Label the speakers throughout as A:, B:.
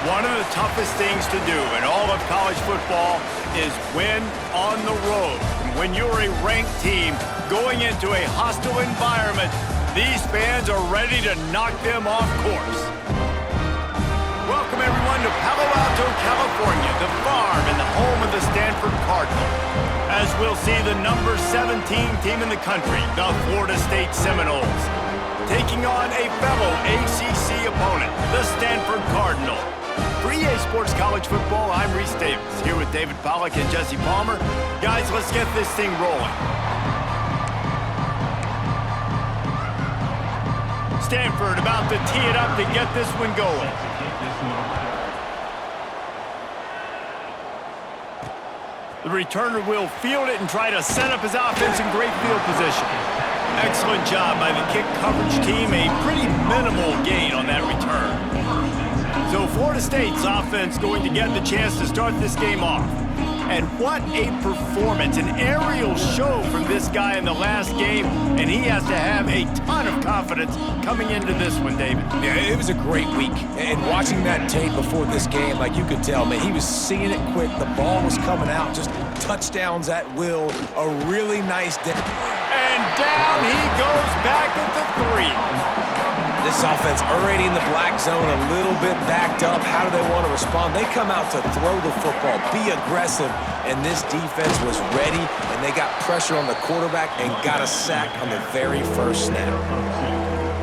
A: One of the toughest things to do in all of college football is win on the road. When you're a ranked team going into a hostile environment, these fans are ready to knock them off course. Welcome everyone to Palo Alto, California, the farm and the home of the Stanford Cardinal. As we'll see the number 17 team in the country, the Florida State Seminoles, taking on a fellow ACC opponent, the Stanford Cardinal. For EA Sports College Football, I'm Reese Davis, here with David Pollack and Jesse Palmer. Guys, let's get this thing rolling. Stanford about to tee it up to get this one going. The returner will field it and try to set up his offense in great field position. Excellent job by the kick coverage team. A pretty minimal gain on that return. So Florida State's offense going to get the chance to start this game off. And what a performance, an aerial show from this guy in the last game, and he has to have a ton of confidence coming into this one, David.
B: Yeah, it was a great week. And watching that tape before this game, like you could tell, man, he was seeing it quick. The ball was coming out, just touchdowns at will. A really nice day.
A: And down he goes back at the 3.
B: This offense already in the black zone, a little bit backed up. How do they want to respond? They come out to throw the football, be aggressive, and this defense was ready, and they got pressure on the quarterback and got a sack on the very first snap.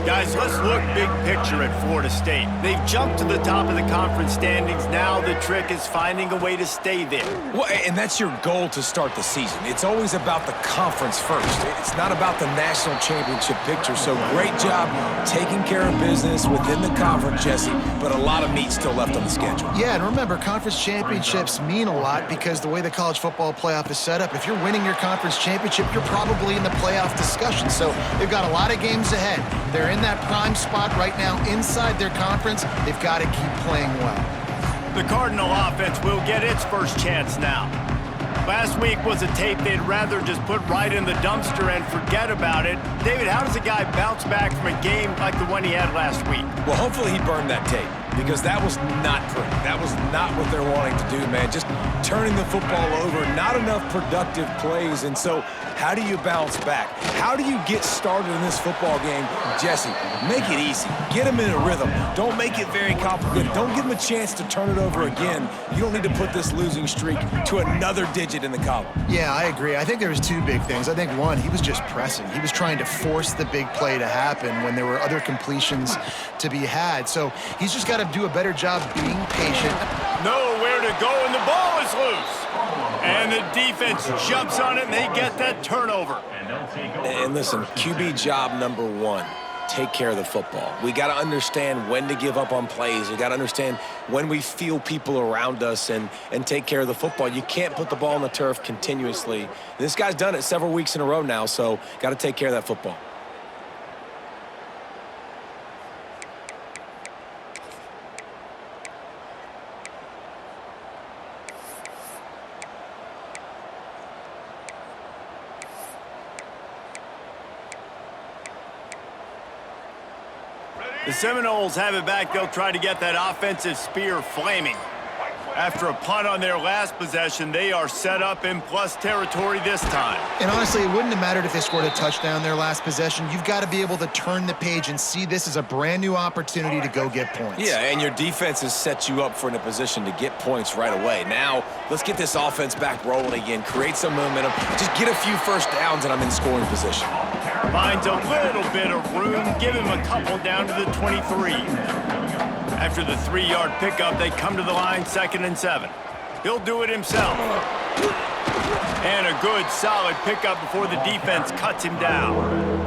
A: Guys, let's look big picture at Florida State. They've jumped to the top of the conference standings. Now the trick is finding a way to stay there.
B: Well, and that's your goal to start the season. It's always about the conference first. It's not about the national championship picture. So great job taking care of business within the conference, Jesse, but a lot of meat still left on the schedule.
C: Yeah, and remember, conference championships mean a lot because the way the college football playoff is set up, if you're winning your conference championship, you're probably in the playoff discussion. So they've got a lot of games ahead. They're in that prime spot right now inside their conference. They've got to keep playing well.
A: The Cardinal offense will get its first chance now. Last week was a tape they'd rather just put right in the dumpster and forget about it. David, how does a guy bounce back from a game like the one he had last week?
B: Well, hopefully he burned that tape because that was not pretty. That was not what they're wanting to do, man. Just turning the football over, not enough productive plays. And so how do you bounce back? How do you get started in this football game? Jesse, make it easy. Get them in a rhythm. Don't make it very complicated. Don't give them a chance to turn it over again. You don't need to put this losing streak to another digit in the column.
C: Yeah, I agree. I think there was two big things. I think one, he was just pressing. He was trying to force the big play to happen when there were other completions to be had. So he's just got to do a better job being patient.
A: Nowhere to go, and the ball is loose. And the defense jumps on it, and they get that turnover.
B: And listen, QB job number one, take care of the football. We got to understand when to give up on plays. We got to understand when we feel people around us and take care of the football. You can't put the ball on the turf continuously. This guy's done it several weeks in a row now, so got to take care of that football.
A: The Seminoles have it back. They'll try to get that offensive spear flaming. After a punt on their last possession, they are set up in plus territory this time.
C: And honestly, it wouldn't have mattered if they scored a touchdown their last possession. You've got to be able to turn the page and see this as a brand new opportunity to go get points.
B: Yeah, and your defense has set you up for in a position to get points right away. Now, let's get this offense back rolling again, create some momentum, just get a few first downs, and I'm in scoring position.
A: Finds a little bit of room, give him a couple down to the 23. After the 3-yard pickup, they come to the line 2nd and 7. He'll do it himself. And a good, solid pickup before the defense cuts him down.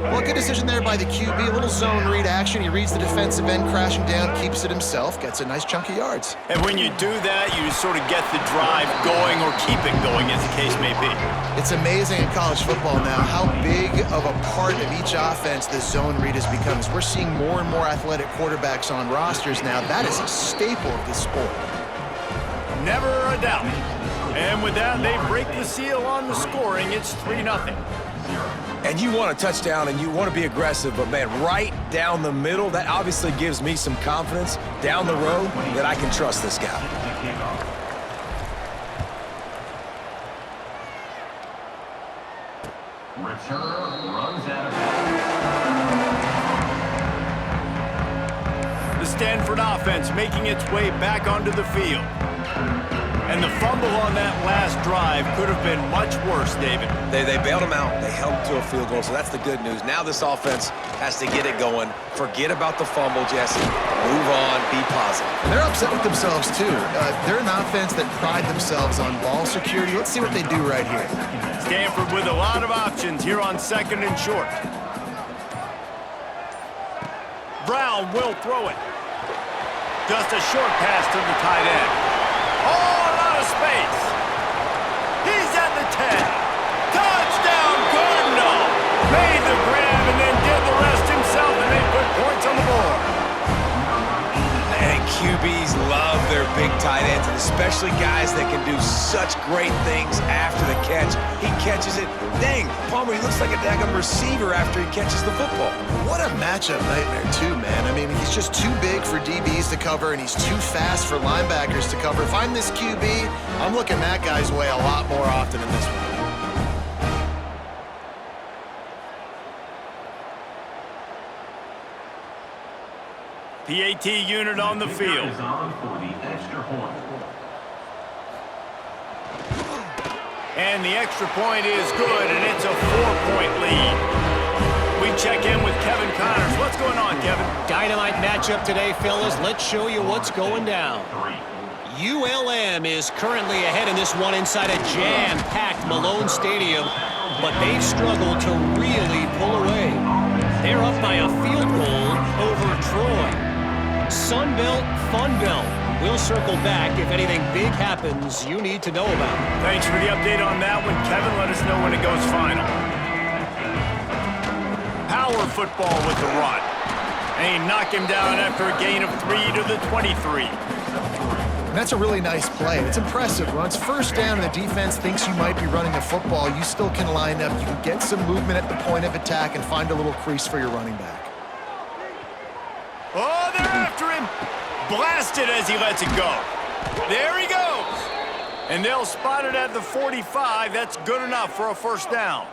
C: Well, good decision there by the QB. A little zone read action. He reads the defensive end crashing down, keeps it himself, gets a nice chunk of yards.
A: And when you do that, you sort of get the drive going or keep it going, as the case may be.
C: It's amazing in college football now how big of a part of each offense the zone read has become. As we're seeing more and more athletic quarterbacks on rosters now, that is a staple of the sport.
A: Never a doubt. And with that, they break the seal on the scoring. It's 3-0.
B: And you want a touchdown and you want to be aggressive, but man, right down the middle, that obviously gives me some confidence down the road that I can trust this guy.
D: Return runs out of
A: The Stanford offense making its way back onto the field. And the fumble on that last drive could have been much worse, David.
B: They bailed him out. They held him to a field goal, so that's the good news. Now this offense has to get it going. Forget about the fumble, Jesse. Move on. Be positive.
C: And they're upset with themselves, too. They're an offense that pride themselves on ball security. Let's see what they do right here.
A: Stanford with a lot of options here on 2nd and short. Brown will throw it. Just a short pass to the tight end. Oh, a lot of space. He's at the 10. Touchdown, Cardinal. Made the grab and then did the rest himself, and they put points on the board.
B: And QBs love their big tight ends, and especially guys that can do such great things after the catch. He catches it. Dang, Palmer, he looks like a daggum receiver after he catches the football.
C: What a matchup nightmare, too, man. I mean, he's just too big for DBs to cover, and he's too fast for linebackers to cover. If I'm this QB, I'm looking that guy's way a lot more often than this one.
A: PAT unit on the field.
D: is on for the extra point.
A: And the extra point is good, and it's a 4-point lead. We check in with Kevin Connors. What's going on, Kevin?
E: Dynamite matchup today, fellas. Let's show you what's going down. ULM is currently ahead in this one inside a jam-packed Malone Stadium, but they've struggled to really pull away. They're up by a field goal over Troy. Sunbelt, Funbelt. We'll circle back if anything big happens you need to know about.
A: Thanks for the update on that one, Kevin. Let us know when it goes final. Power football with the run. And he knocked him down after a gain of 3 to the 23.
C: And that's a really nice play. It's impressive. When it's first down and the defense thinks you might be running the football, you still can line up. You can get some movement at the point of attack and find a little crease for your running back.
A: Oh, they're after him. Blasted as he lets it go. There he goes. And they'll spot it at the 45. That's good enough for a first down.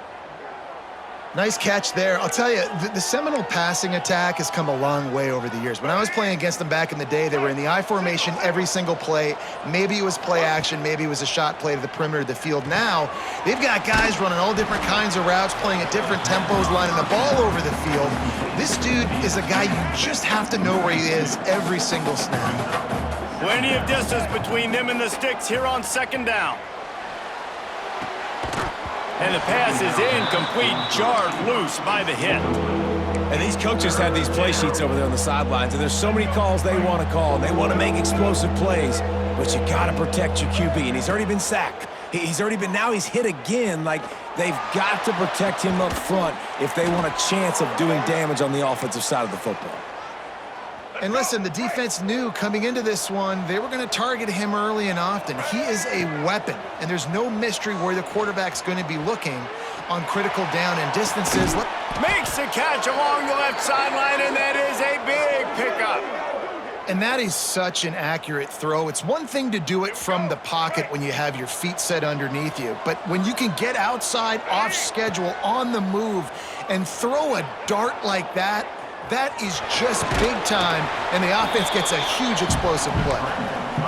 C: Nice catch there. I'll tell you, the Seminole passing attack has come a long way over the years. When I was playing against them back in the day, they were in the I formation every single play. Maybe it was play action. Maybe it was a shot play to the perimeter of the field. Now, they've got guys running all different kinds of routes, playing at different tempos, lining the ball over the field. This dude is a guy you just have to know where he is every single snap.
A: Plenty of distance between them and the sticks here on 2nd down. And the pass is incomplete, jarred loose by the hit.
B: And these coaches have these play sheets over there on the sidelines, and there's so many calls they want to call, and they want to make explosive plays, but you got to protect your QB, and he's already been sacked. Now he's hit again. Like, they've got to protect him up front if they want a chance of doing damage on the offensive side of the football.
C: And listen, the defense knew coming into this one, they were going to target him early and often. He is a weapon, and there's no mystery where the quarterback's going to be looking on critical down and distances.
A: Makes the catch along the left sideline, and that is a big pickup.
C: And that is such an accurate throw. It's one thing to do it from the pocket when you have your feet set underneath you, but when you can get outside, off schedule, on the move, and throw a dart like that, that is just big time, and the offense gets a huge explosive play.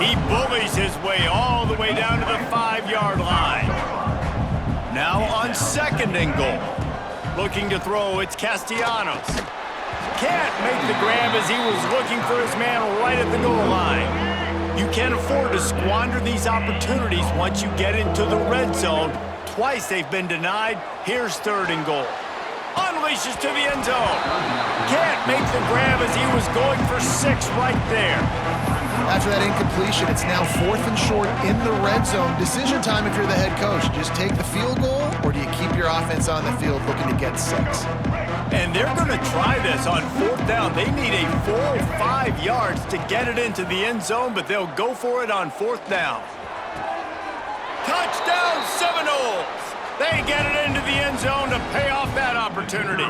A: He bullies his way all the way down to the 5-yard line. Now on 2nd and goal. Looking to throw, it's Castellanos. Can't make the grab as he was looking for his man right at the goal line. You can't afford to squander these opportunities once you get into the red zone. Twice they've been denied. Here's 3rd and goal. Unleashes to the end zone. Can't make the grab as he was going for 6 right there.
C: After that incompletion, it's now 4th and short in the red zone. Decision time if you're the head coach. Just take the field goal, or do you keep your offense on the field looking to get 6?
A: And they're going to try this on 4th down. They need a 4 or 5 yards to get it into the end zone, but they'll go for it on 4th down. Touchdown, Seminoles! They get it into the end zone to pay off that opportunity.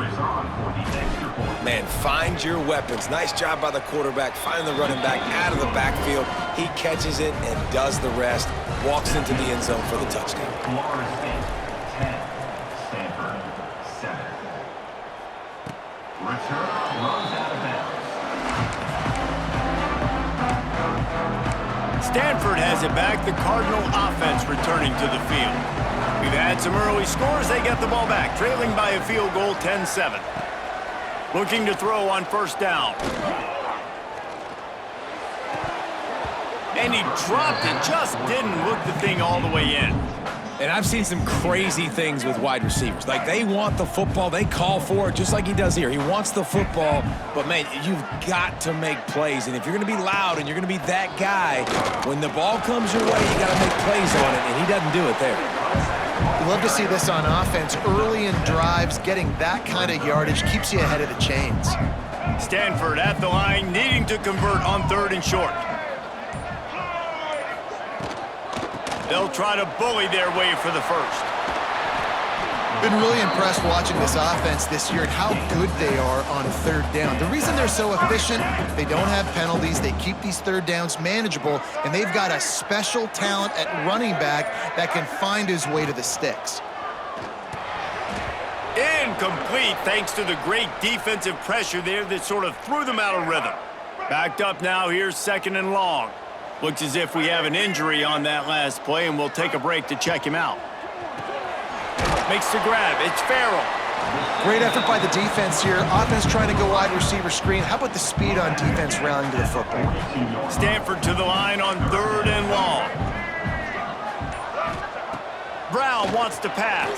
B: Man, find your weapons. Nice job by the quarterback, finding the running back out of the backfield. He catches it and does the rest. Walks into the end zone for the touchdown.
D: Florida State 10, Stanford 7. Return runs out of bounds.
A: Stanford has it back. The Cardinal offense returning to the field. We've had some early scores. They get the ball back, trailing by a field goal 10-7. Looking to throw on first down. And he dropped it. Just didn't look the thing all the way in.
B: And I've seen some crazy things with wide receivers. Like, they want the football. They call for it just like he does here. He wants the football. But, man, you've got to make plays. And if you're going to be loud and you're going to be that guy, when the ball comes your way, you got to make plays on it. And he doesn't do it there.
C: You love to see this on offense. Early in drives, getting that kind of yardage keeps you ahead of the chains.
A: Stanford at the line, needing to convert on 3rd and short. They'll try to bully their way for the first.
C: Been really impressed watching this offense this year and how good they are on 3rd down. The reason they're so efficient, they don't have penalties. They keep these 3rd downs manageable, and they've got a special talent at running back that can find his way to the sticks.
A: Incomplete thanks to the great defensive pressure there that sort of threw them out of rhythm. Backed up now, here's 2nd and long. Looks as if we have an injury on that last play, and we'll take a break to check him out. Makes the grab. It's Farrell.
C: Great effort by the defense here. Offense trying to go wide receiver screen. How about the speed on defense rallying to the football?
A: Stanford to the line on 3rd and long. Brown wants to pass.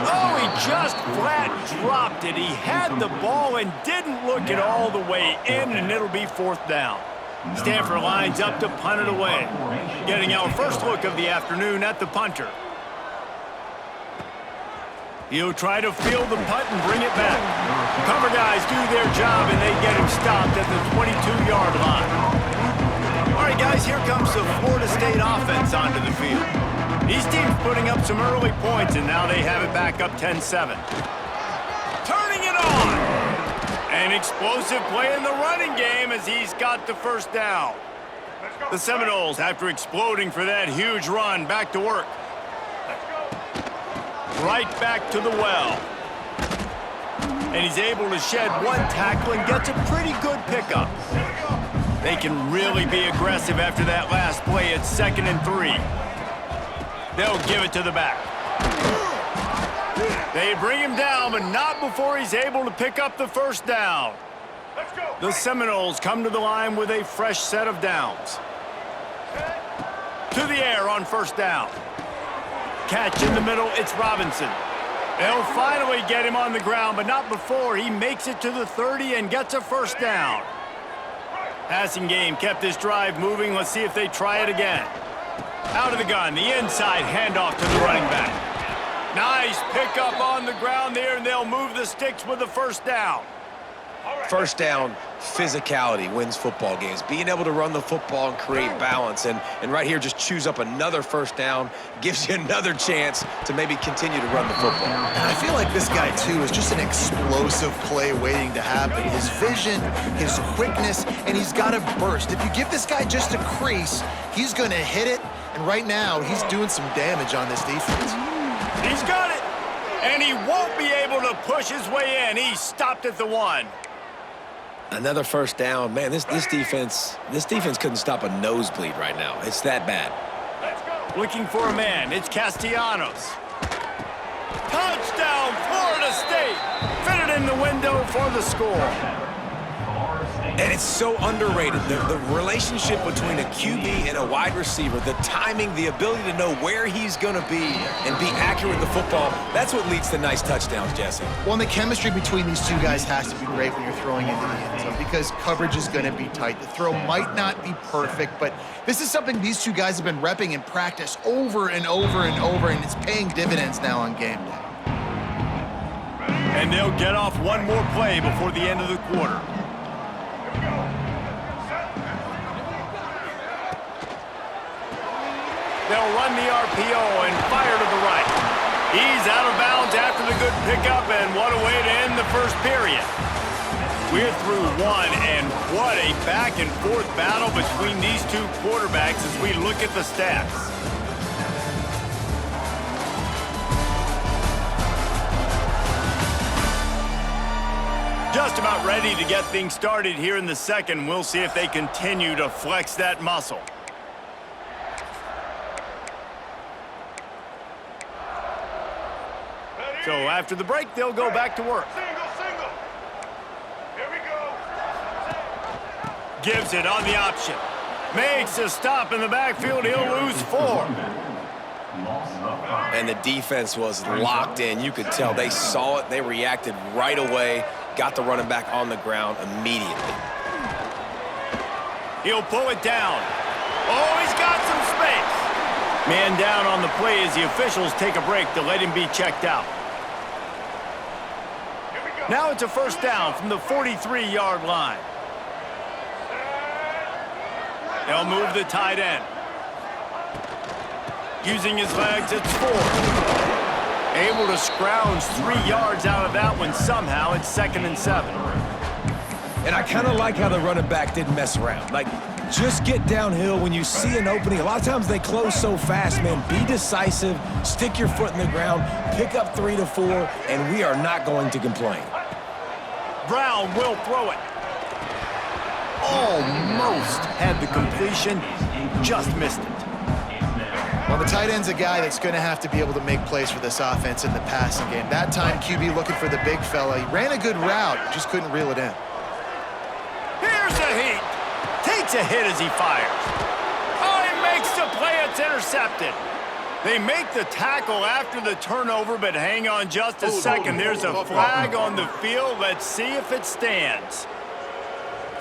A: Oh, he just flat dropped it. He had the ball and didn't look it all the way in, and it'll be 4th down. Stanford lines up to punt it away. Getting our first look of the afternoon at the punter. He'll try to field the punt and bring it back. Cover guys do their job, and they get him stopped at the 22-yard line. All right, guys, here comes the Florida State offense onto the field. These teams putting up some early points, and now they have it back up 10-7. Turning it on! An explosive play in the running game as he's got the first down. The Seminoles, after exploding for that huge run, back to work. Right back to the well. And he's able to shed one tackle and gets a pretty good pickup. They can really be aggressive after that last play. It's 2nd and 3. They'll give it to the back. They bring him down, but not before he's able to pick up the first down. The Seminoles come to the line with a fresh set of downs. To the air on first down. Catch in the middle, it's Robinson. They'll finally get him on the ground, but not before he makes it to the 30 and gets a first down. Passing game kept this drive moving. Let's see if they try it again. Out of the gun, the inside handoff to the running back. Nice pickup on the ground there, and they'll move the sticks with the first down.
B: First down, physicality wins football games. Being able to run the football and create balance. And right here, just choose up another first down, gives you another chance to maybe continue to run the football.
C: And I feel like this guy, too, is just an explosive play waiting to happen. His vision, his quickness, and he's got a burst. If you give this guy just a crease, he's going to hit it. And right now, he's doing some damage on this defense.
A: He's got it. And he won't be able to push his way in. He's stopped at the 1.
B: Another first down. Man, this defense couldn't stop a nosebleed right now. It's that bad.
A: Looking for a man. It's Castellanos. Touchdown, Florida State. Fitted in the window for the score.
B: And it's so underrated. The relationship between a QB and a wide receiver, the timing, the ability to know where he's going to be and be accurate with the football, that's what leads to nice touchdowns, Jesse.
C: Well, and the chemistry between these two guys has to be great when you're throwing into the end zone because coverage is going to be tight. The throw might not be perfect, but this is something these two guys have been repping in practice over and over and over, and it's paying dividends now on game day.
A: And they'll get off one more play before the end of the quarter. They'll run the RPO and fire to the right. He's out of bounds after the good pickup, and what a way to end the first period. We're through one, and what a back-and-forth battle between these two quarterbacks as we look at the stats. Just about ready to get things started here in the second. We'll see if they continue to flex that muscle. So after the break, they'll go back to work.
F: Single. Here we go.
A: Gives it on the option. Makes a stop in the backfield. He'll lose 4.
B: And the defense was locked in. You could tell they saw it. They reacted right away. Got the running back on the ground immediately.
A: He'll pull it down. Oh, he's got some space. Man down on the play as the officials take a break to let him be checked out. Now it's a first down from the 43-yard line. They'll move the tight end. Using his legs, it's 4. Able to scrounge 3 yards out of that one somehow. It's 2nd and 7.
B: And I kind of like how the running back didn't mess around. Like, just get downhill when you see an opening. A lot of times they close so fast, man. Be decisive, stick your foot in the ground, pick up 3 to 4, and we are not going to complain.
A: Brown will throw it. Almost had the completion, just missed it.
C: Well, the tight end's a guy that's going to have to be able to make plays for this offense in the passing game. That time, QB looking for the big fella. He ran a good route, just couldn't reel it in.
A: Here's a heat. Takes a hit as he fires. Oh, he makes the play. It's intercepted. They make the tackle after the turnover, but hang on just a second. There's a flag on the field. Let's see if it stands.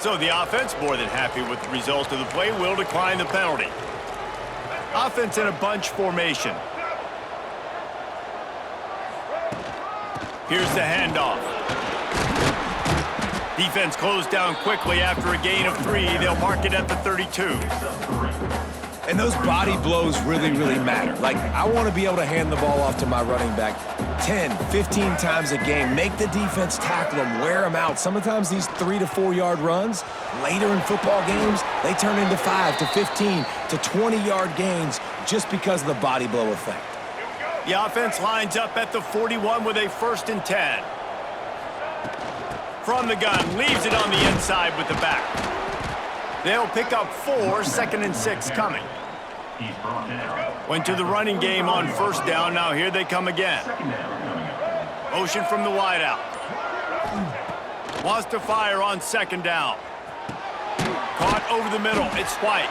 A: So the offense, more than happy with the result of the play, will decline the penalty. Offense in a bunch formation. Here's the handoff. Defense closed down quickly after a gain of 3. They'll mark it at the 32.
B: And those body blows really, really matter. Like, I want to be able to hand the ball off to my running back 10, 15 times a game. Make the defense tackle them, wear them out. Sometimes these 3 to 4 yard runs, later in football games, they turn into 5 to 15 to 20-yard gains just because of the body blow effect.
A: The offense lines up at the 41 with a 1st and 10. From the gun, leaves it on the inside with the back. They'll pick up 4, 2nd and 6 coming. Went to the running game on 1st down. Now here they come again. Motion from the wideout. Wants to fire on 2nd down. Caught over the middle. It's White.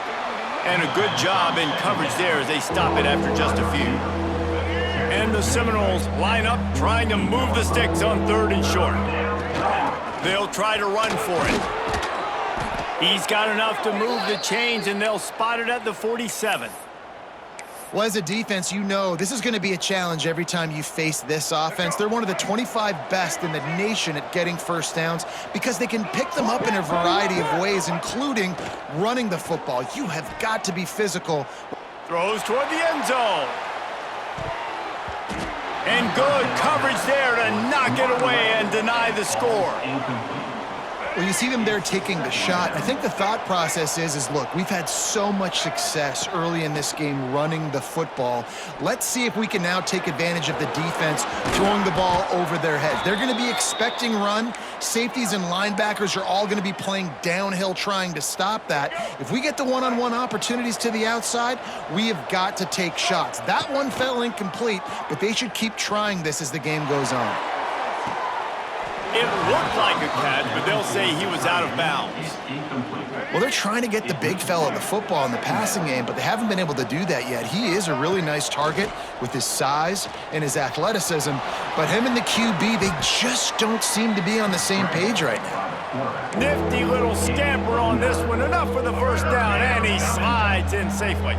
A: And a good job in coverage there as they stop it after just a few. And the Seminoles line up trying to move the sticks on 3rd and short. They'll try to run for it. He's got enough to move the chains, and they'll spot it at the 47.
C: Well, as a defense, you know this is going to be a challenge every time you face this offense. They're one of the 25 best in the nation at getting first downs because they can pick them up in a variety of ways, including running the football. You have got to be physical.
A: Throws toward the end zone. And good coverage there to knock it away and deny the score.
C: Well, you see them there taking the shot. I think the thought process is look, we've had so much success early in this game running the football. Let's see if we can now take advantage of the defense throwing the ball over their heads. They're going to be expecting run. Safeties and linebackers are all going to be playing downhill trying to stop that. If we get the one-on-one opportunities to the outside, we have got to take shots. That one fell incomplete, but they should keep trying this as the game goes on.
A: It looked like a catch, but they'll say he was out of bounds.
C: Well, they're trying to get the big fella the football in the passing game, but they haven't been able to do that yet. He is a really nice target with his size and his athleticism, but him and the QB, they just don't seem to be on the same page right now.
A: Nifty little scamper on this one. Enough for the first down, and he slides in safely.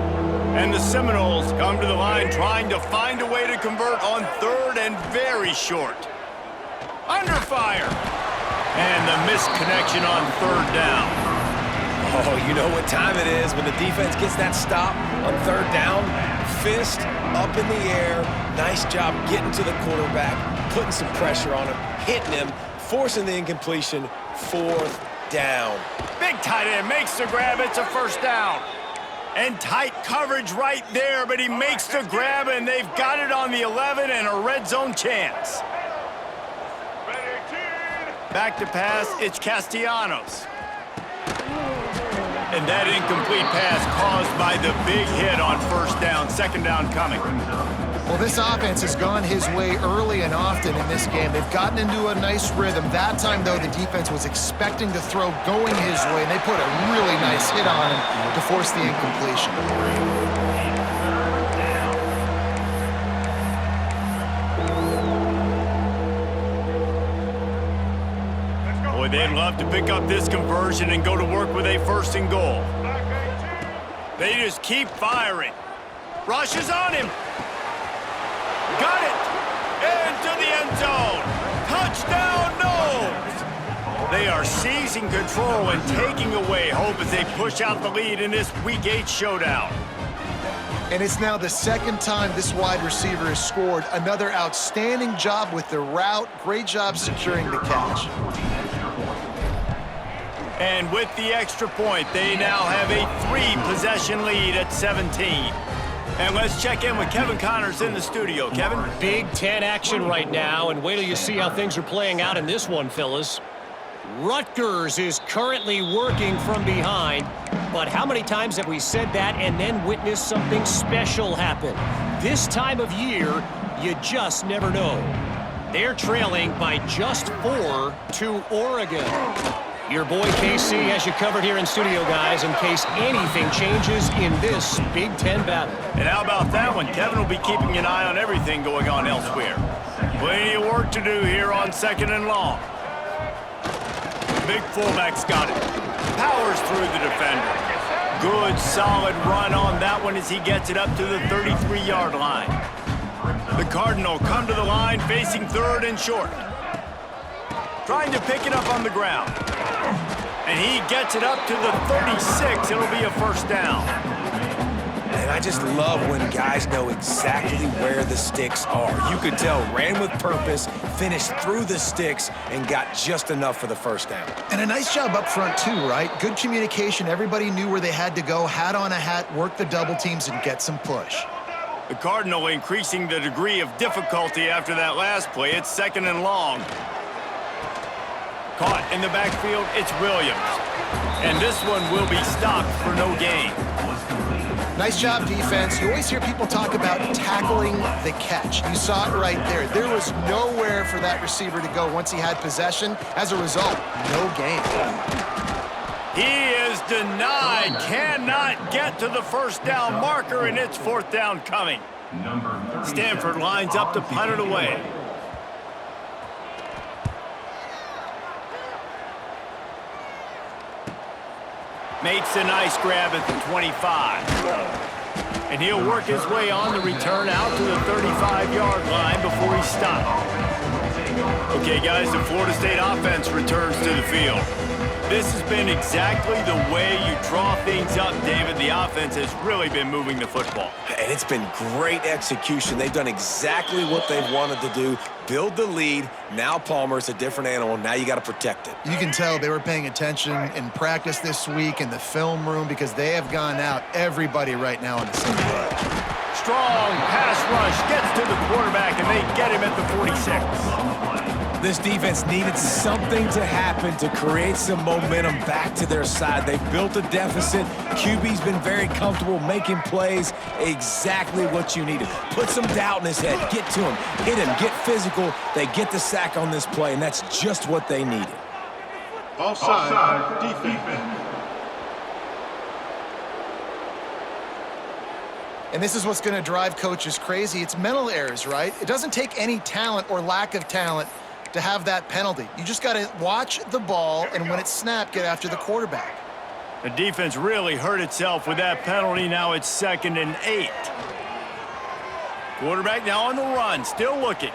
A: And the Seminoles come to the line trying to find a way to convert on 3rd and very short. Under fire. And the missed connection on 3rd down.
B: Oh, you know what time it is when the defense gets that stop on third down. Fist up in the air. Nice job getting to the quarterback, putting some pressure on him, hitting him, forcing the incompletion. Fourth down.
A: Big tight end makes the grab. It's a first down. And tight coverage right there, but he makes the grab, and they've got it on the 11 and a red zone chance. Back to pass, it's Castellanos. And that incomplete pass caused by the big hit on first down. Second down coming.
C: Well, this offense has gone his way early and often in this game. They've gotten into a nice rhythm. That time, though, the defense was expecting to throw going his way, and they put a really nice hit on him to force the incompletion.
A: Boy, they'd love to pick up this conversion and go to work with a first and goal. They just keep firing. Rushes on him. Got it! Into the end zone! Touchdown, Noles! They are seizing control and taking away hope as they push out the lead in this Week 8 showdown.
C: And it's now the second time this wide receiver has scored. Another outstanding job with the route. Great job securing the catch.
A: And with the extra point, they now have a 3-possession lead at 17. And let's check in with Kevin Connors in the studio. Kevin?
E: Big Ten action right now, and wait till you see how things are playing out in this one, Phyllis. Rutgers is currently working from behind, but how many times have we said that and then witnessed something special happen? This time of year, you just never know. They're trailing by just 4 to Oregon. Your boy KC has you covered here in studio, guys, in case anything changes in this Big Ten battle.
A: And how about that one? Kevin will be keeping an eye on everything going on elsewhere. Plenty of work to do here on second and long. Big fullback's got it. Powers through the defender. Good, solid run on that one as he gets it up to the 33-yard line. The Cardinal come to the line facing third and short. Trying to pick it up on the ground. And he gets it up to the 36. It'll be a first down.
B: And I just love when guys know exactly where the sticks are. You could tell, ran with purpose, finished through the sticks, and got just enough for the first down.
C: And a nice job up front, too, right? Good communication. Everybody knew where they had to go, hat on a hat, work the double teams, and get some push.
A: The Cardinal increasing the degree of difficulty after that last play. It's second and long. Caught in the backfield, it's Williams. And this one will be stopped for no gain.
C: Nice job, defense. You always hear people talk about tackling the catch. You saw it right there. There was nowhere for that receiver to go once he had possession. As a result, no gain.
A: He is denied. Cannot get to the first down marker, and it's fourth down coming. Stanford lines up to punt it away. Makes a nice grab at the 25. And he'll work his way on the return out to the 35-yard line before he stopped. Okay, guys, the Florida State offense returns to the field. This has been exactly the way you draw things up, David. The offense has really been moving the football.
B: And it's been great execution. They've done exactly what they've wanted to do. Build the lead. Now Palmer's a different animal. Now you got to protect it.
C: You can tell they were paying attention in practice this week in the film room because they have gone out everybody right now on the same page.
A: Strong pass rush gets to the quarterback, and they get him at the 46.
B: This defense needed something to happen to create some momentum back to their side. They've built a deficit. QB's been very comfortable making plays. Exactly what you needed. Put some doubt in his head. Get to him. Hit him. Get physical. They get the sack on this play, and that's just what they needed.
F: Offside defense.
C: And this is what's going to drive coaches crazy. It's mental errors, right? It doesn't take any talent or lack of talent to have that penalty. You just got to watch the ball, and when it's snapped, get after the quarterback.
A: The defense really hurt itself with that penalty. Now it's 2nd and 8. Quarterback now on the run, still looking.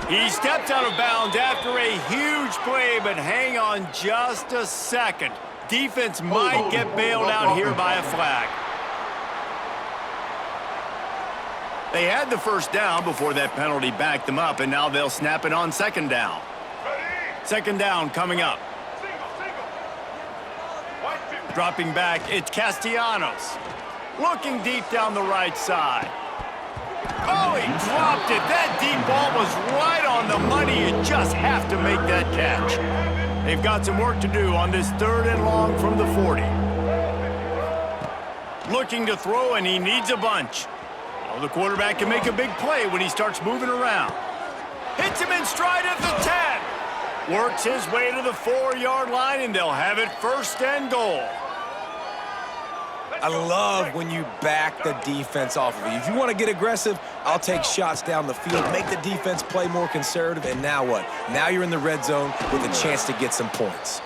A: He stepped out of bounds after a huge play, but hang on just a second. Defense might get bailed out here by a flag. They had the first down before that penalty backed them up, and now they'll snap it on second down. Second down coming up. Dropping back, it's Castellanos. Looking deep down the right side. Oh, he dropped it. That deep ball was right on the money. You just have to make that catch. They've got some work to do on this 3rd and long from the 40. Looking to throw, and he needs a bunch. Well, the quarterback can make a big play when he starts moving around. Hits him in stride at the 10. Works his way to the 4-yard line, and they'll have it 1st and goal.
B: I love when you back the defense off of you. If you want to get aggressive, I'll take shots down the field, make the defense play more conservative, and now what? Now you're in the red zone with a chance to get some points.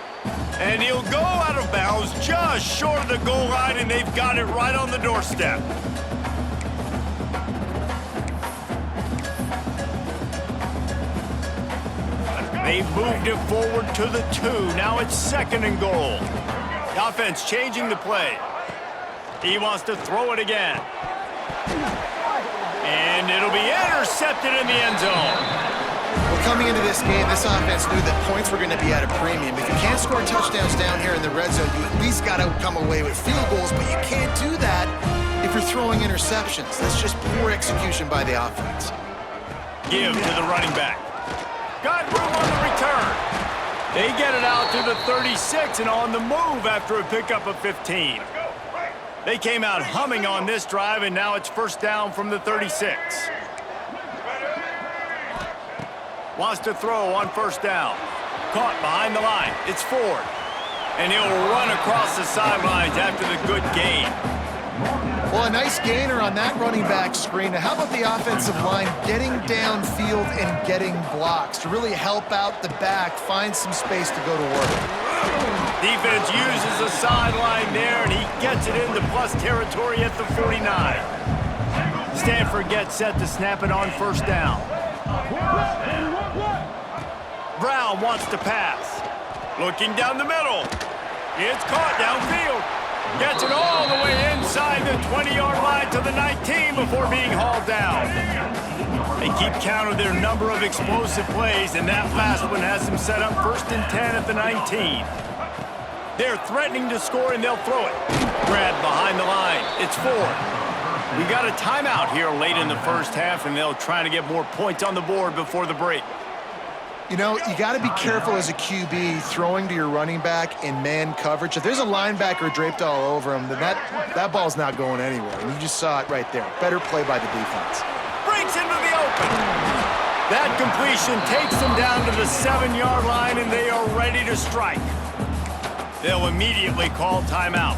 A: And he'll go out of bounds just short of the goal line, and they've got it right on the doorstep. They've moved it forward to the 2. Now it's 2nd and goal. The offense changing the play. He wants to throw it again. And it'll be intercepted in the end zone.
C: Well, coming into this game, this offense knew that points were going to be at a premium. If you can't score touchdowns down here in the red zone, you at least got to come away with field goals, but you can't do that if you're throwing interceptions. That's just poor execution by the offense.
A: Give to the running back. Got room on the return. They get it out to the 36 and on the move after a pickup of 15. They came out humming on this drive, and now it's 1st down from the 36. Wants to throw on 1st down. Caught behind the line. It's Ford. And he'll run across the sidelines after the good gain.
C: Well, a nice gainer on that running back screen. Now, how about the offensive line getting downfield and getting blocks to really help out the back, find some space to go to work?
A: Defense uses the sideline there, and he gets it into plus territory at the 49. Stanford gets set to snap it on 1st down. Brown wants to pass. Looking down the middle. It's caught downfield. Gets it all the way inside the 20-yard line to the 19 before being hauled down. They keep count of their number of explosive plays, and that last one has them set up 1st and 10 at the 19. They're threatening to score, and they'll throw it. Grab behind the line. It's Ford. We got a timeout here late in the 1st half, and they'll try to get more points on the board before the break.
C: You know, you got to be careful as a QB throwing to your running back in man coverage. If there's a linebacker draped all over him, then that ball's not going anywhere. And you just saw it right there. Better play by the defense.
A: Breaks into the open. That completion takes them down to the 7-yard line, and they are ready to strike. They'll immediately call timeout.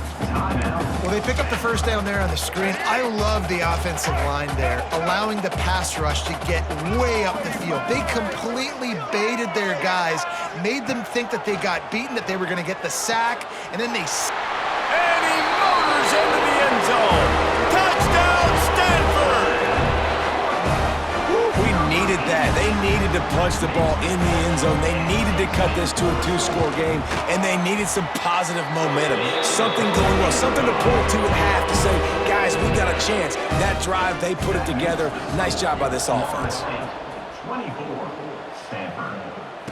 C: Well, they pick up the 1st down there on the screen. I love the offensive line there, allowing the pass rush to get way up the field. They completely baited their guys, made them think that they got beaten, that they were going to get the sack, and then they...
A: And he motors into the end zone. Touchdown, Stanford!
B: We needed that. They needed to punch the ball in the end zone. They needed to cut this to a 2-score game, and they needed some positive momentum. Something going well, something to point to at half to say, guys, we got a chance. That drive, they put it together. Nice job by this offense.
D: 24, Stanford,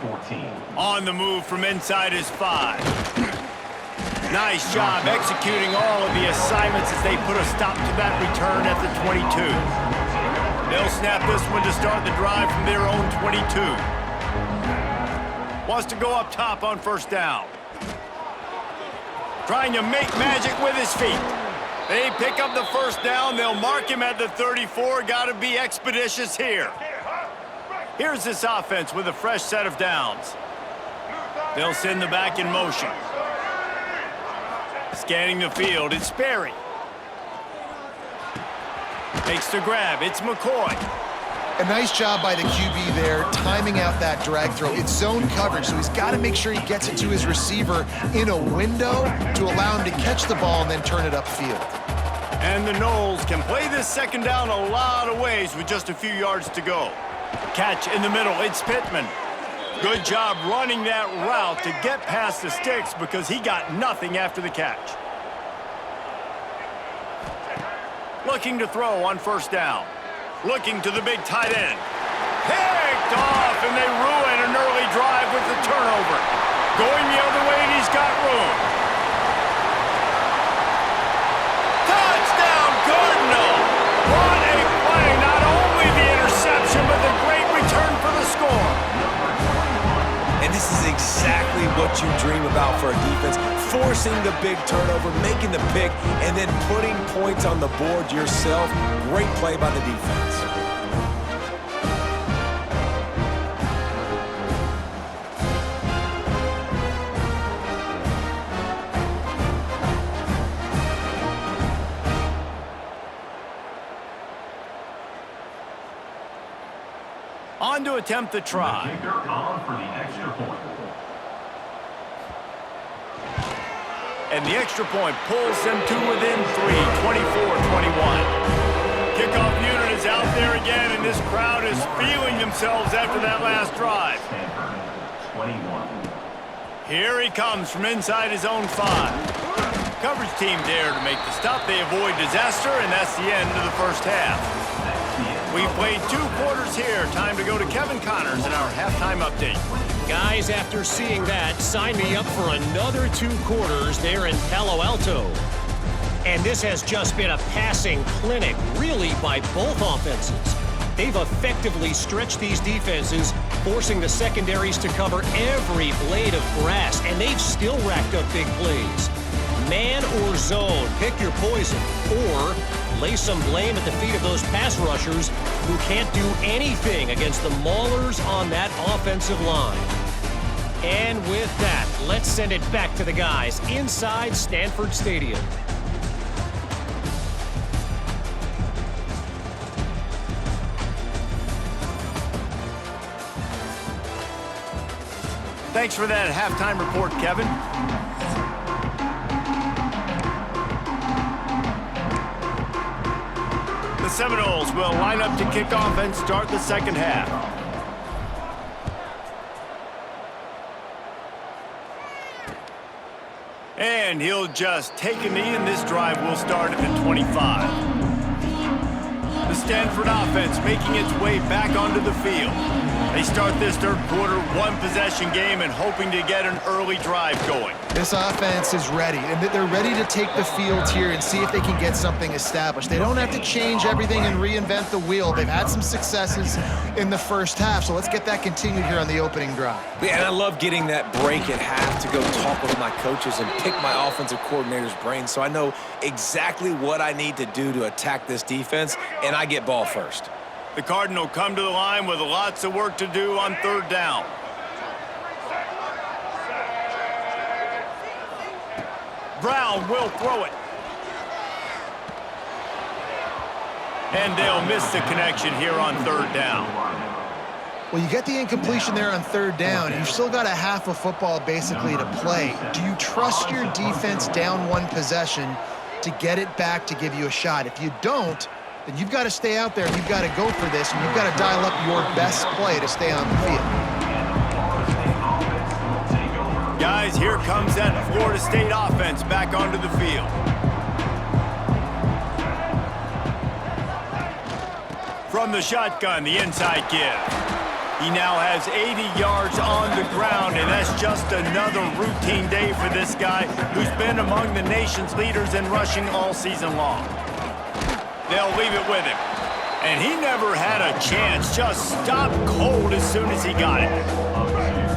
D: 14.
A: On the move from inside is 5. Nice job executing all of the assignments as they put a stop to that return at the 22. They'll snap this one to start the drive from their own 22. Wants to go up top on 1st down. Trying to make magic with his feet. They pick up the 1st down. They'll mark him at the 34. Got to be expeditious here. Here's this offense with a fresh set of downs. They'll send the back in motion. Scanning the field, it's Sperry. Takes the grab, it's McCoy.
C: A nice job by the QB there, timing out that drag throw. It's zone coverage, so he's got to make sure he gets it to his receiver in a window to allow him to catch the ball and then turn it upfield.
A: And the Noles can play this 2nd down a lot of ways with just a few yards to go. Catch in the middle, it's Pittman. Good job running that route to get past the sticks because he got nothing after the catch. Looking to throw on first down. Looking to the big tight end. Picked off, and they ruin an early drive with the turnover. Going the other way, and he's got room. Touchdown, Cardinal! What a play! Not only the interception, but the great return for the score.
B: And this is exactly what you dream about for a defense. Forcing the big turnover, making the pick, and then putting points on the board yourself. Great play by the defense.
A: On to attempt the try.
D: The kicker on for the extra point.
A: And the extra point pulls them to within 3, 24-21. Kickoff unit is out there again, and this crowd is feeling themselves after that last drive.
D: Stanford, 21.
A: Here he comes from inside his own 5. Coverage team there to make the stop. They avoid disaster, and that's the end of the first half. We've played 2 quarters here. Time to go to Kevin Connors in our halftime update.
E: Guys, after seeing that, sign me up for another 2 quarters there in Palo Alto. And this has just been a passing clinic, really, by both offenses. They've effectively stretched these defenses, forcing the secondaries to cover every blade of grass, and they've still racked up big plays. Man or zone, pick your poison, or lay some blame at the feet of those pass rushers who can't do anything against the maulers on that offensive line. And with that, let's send it back to the guys inside Stanford Stadium.
A: Thanks for that halftime report, Kevin. The Seminoles will line up to kick off and start the second half. And he'll just take a knee, and this drive will start at the 25. The Stanford offense making its way back onto the field. They start this third quarter 1-possession game and hoping to get an early drive going.
C: This offense is ready, and they're ready to take the field here and see if they can get something established. They don't have to change everything and reinvent the wheel. They've had some successes in the first half, so let's get that continued here on the opening drive.
B: Yeah, and I love getting that break at half to go talk with my coaches and pick my offensive coordinator's brain so I know exactly what I need to do to attack this defense, and I get ball first.
A: The Cardinal come to the line with lots of work to do on third down. Brown will throw it. And they'll miss the connection here on third down.
C: Well, you get the incompletion there on third down. You've still got a half of football basically to play. Do you trust your defense down 1 possession to get it back to give you a shot? If you don't, then you've got to stay out there and you've got to go for this, and you've got to dial up your best play to stay on the field.
A: Guys, here comes that Florida State offense back onto the field. From the shotgun, the inside give. He now has 80 yards on the ground, and that's just another routine day for this guy who's been among the nation's leaders in rushing all season long. They'll leave it with him. And he never had a chance. Just stopped cold as soon as he got it.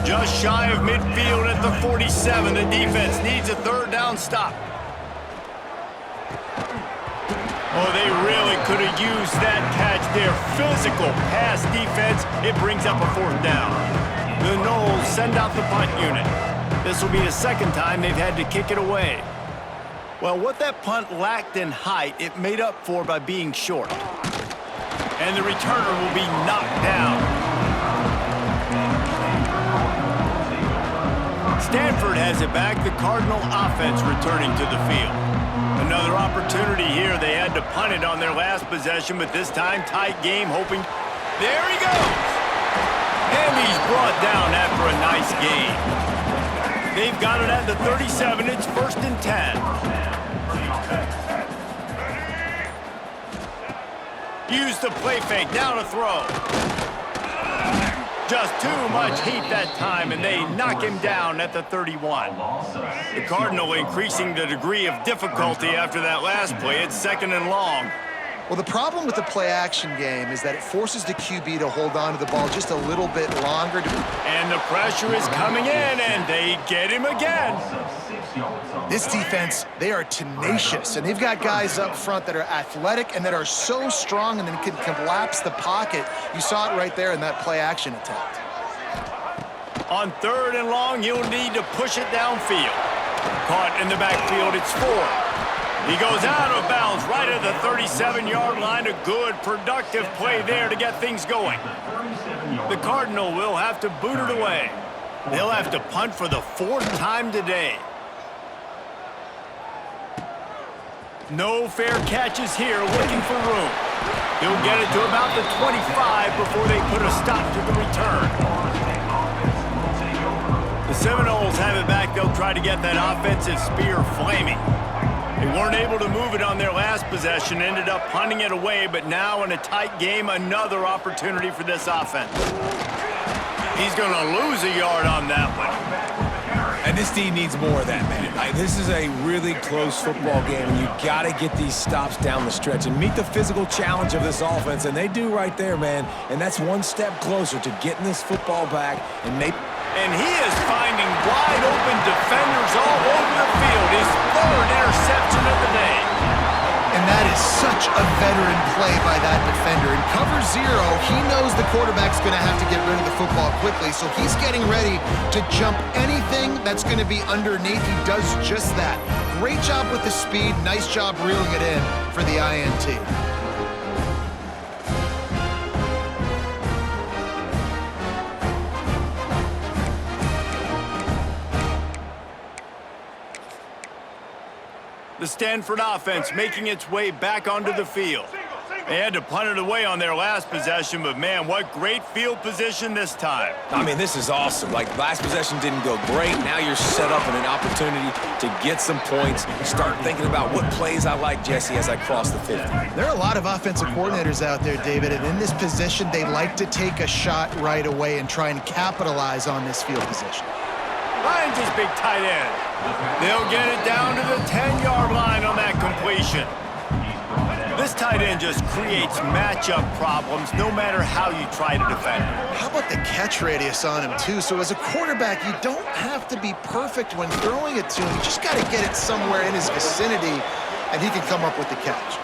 A: Just shy of midfield at the 47. The defense needs a third down stop. Oh, they really could have used that catch there. Physical pass defense. It brings up a fourth down. The Noles send out the punt unit. This will be the second time they've had to kick it away. Well, what that punt lacked in height, it made up for by being short. And the returner will be knocked down. Stanford has it back. The Cardinal offense returning to the field. Another opportunity here. They had to punt it on their last possession, but this time tight game, hoping. There he goes. And he's brought down after a nice gain. They've got it at the 37. It's 1st and 10. Use the play fake. Now to throw. Just too much heat that time, and they knock him down at the 31. The Cardinal increasing the degree of difficulty after that last play. It's 2nd and long.
C: Well, the problem with the play-action game is that it forces the QB to hold on to the ball just a little bit longer.
A: And the pressure is coming in, and they get him again.
C: This defense, they are tenacious, and they've got guys up front that are athletic and that are so strong and then can collapse the pocket. You saw it right there in that play-action attempt.
A: On 3rd and long, you'll need to push it downfield. Caught in the backfield, it's 4. He goes out of bounds right at the 37-yard line. A good, productive play there to get things going. The Cardinal will have to boot it away. They'll have to punt for the 4th time today. No fair catches here, looking for room. He'll get it to about the 25 before they put a stop to the return. The Seminoles have it back. They'll try to get that offensive spear flaming. They weren't able to move it on their last possession, ended up punting it away, but now in a tight game, another opportunity for this offense. He's going to lose a yard on that one.
B: And this team needs more of that, man. This is a really close football game, and you got to get these stops down the stretch and meet the physical challenge of this offense, and they do right there, man. And that's one step closer to getting this football back.
A: And he is finding wide-open defenders all over the field. His 3rd interception of the day.
C: And that is such a veteran play by that defender. In cover 0, he knows the quarterback's going to have to get rid of the football quickly, so he's getting ready to jump anything that's going to be underneath. He does just that. Great job with the speed. Nice job reeling it in for the INT.
A: The Stanford offense making its way back onto the field. They had to punt it away on their last possession, but man, what great field position this time.
B: I mean, this is awesome. Like, last possession didn't go great. Now you're set up in an opportunity to get some points. Start thinking about what plays I like, Jesse, as I cross the 50.
C: There are a lot of offensive coordinators out there, David, and in this position, they like to take a shot right away and try and capitalize on this field position.
A: Finds his big tight end. They'll get it down to the 10-yard line on that completion. This tight end just creates matchup problems no matter how you try to defend him.
C: How about the catch radius on him, too? So as a quarterback, you don't have to be perfect when throwing it to him. You just got to get it somewhere in his vicinity, and he can come up with the catch.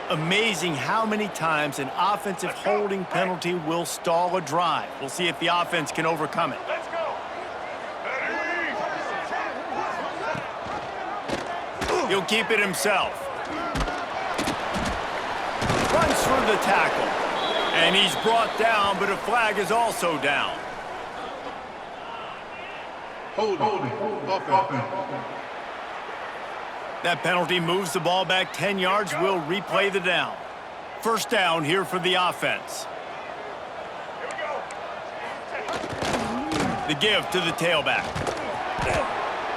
A: Amazing how many times an offensive holding penalty will stall a drive. We'll see if the offense can overcome it.
F: Let's go.
A: He'll keep it himself. Runs through the tackle. And he's brought down, but a flag is also down. That penalty moves the ball back 10 yards. We'll replay the down. 1st down here for the offense. The give to the tailback.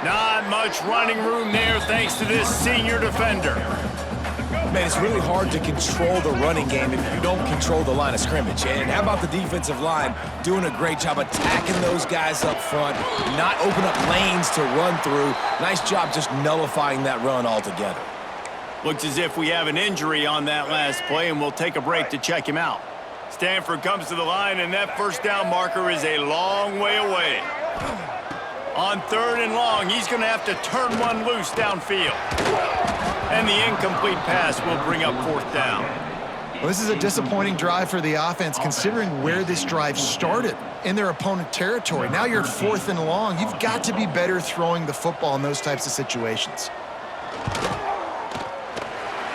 A: Not much running room there thanks to this senior defender.
B: Man, it's really hard to control the running game if you don't control the line of scrimmage. And how about the defensive line doing a great job attacking those guys up front, not open up lanes to run through. Nice job just nullifying that run altogether.
A: Looks as if we have an injury on that last play, and we'll take a break to check him out. Stanford comes to the line, and that 1st down marker is a long way away. On 3rd and long, he's going to have to turn one loose downfield. And the incomplete pass will bring up 4th down.
C: Well, this is a disappointing drive for the offense, considering where this drive started in their opponent territory. Now you're at 4th and long. You've got to be better throwing the football in those types of situations.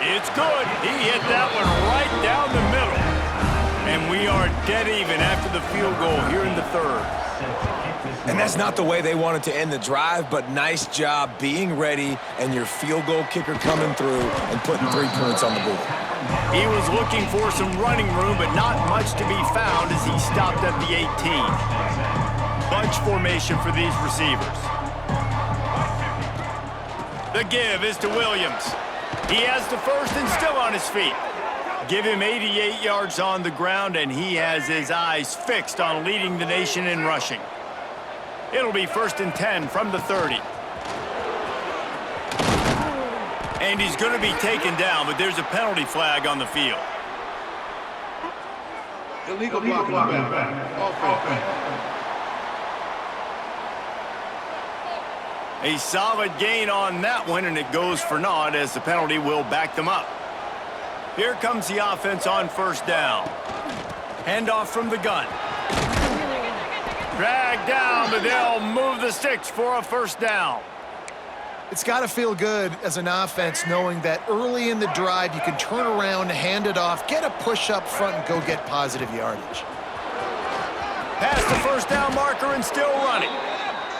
A: It's good. He hit that one right down the middle. And we are dead even after the field goal here in the third.
B: And that's not the way they wanted to end the drive, but nice job being ready and your field goal kicker coming through and putting 3 points on the board.
A: He was looking for some running room, but not much to be found as he stopped at the 18. Bunch formation for these receivers. The give is to Williams. He has the first and still on his feet. Give him 88 yards on the ground, and he has his eyes fixed on leading the nation in rushing. It'll be 1st and 10 from the 30. And he's going to be taken down, but there's a penalty flag on the field.
F: Illegal blocking back. Offense.
A: A solid gain on that one, and it goes for naught as the penalty will back them up. Here comes the offense on 1st down. Handoff from the gun. Dragged down, but they'll move the sticks for a 1st down.
C: It's got to feel good as an offense knowing that early in the drive you can turn around, hand it off, get a push up front, and go get positive yardage.
A: Past the 1st down marker and still running.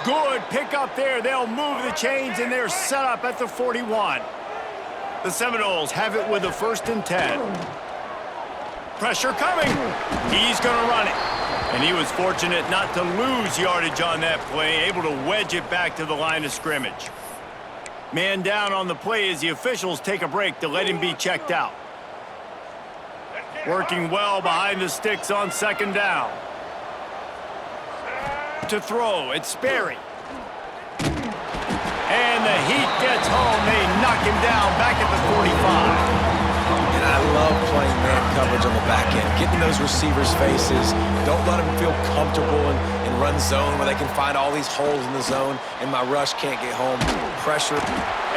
A: Good pick up there. They'll move the chains, and they're set up at the 41. The Seminoles have it with a 1st and 10. Pressure coming. He's going to run it. And he was fortunate not to lose yardage on that play, able to wedge it back to the line of scrimmage. Man down on the play as the officials take a break to let him be checked out. Working well behind the sticks on 2nd down. To throw, it's Sperry. And the heat gets home. They knock him down back at the 45.
B: And I love playing man coverage on the back end, getting those receivers' faces. Don't let them feel comfortable in run zone where they can find all these holes in the zone, and my rush can't get home. Pressure.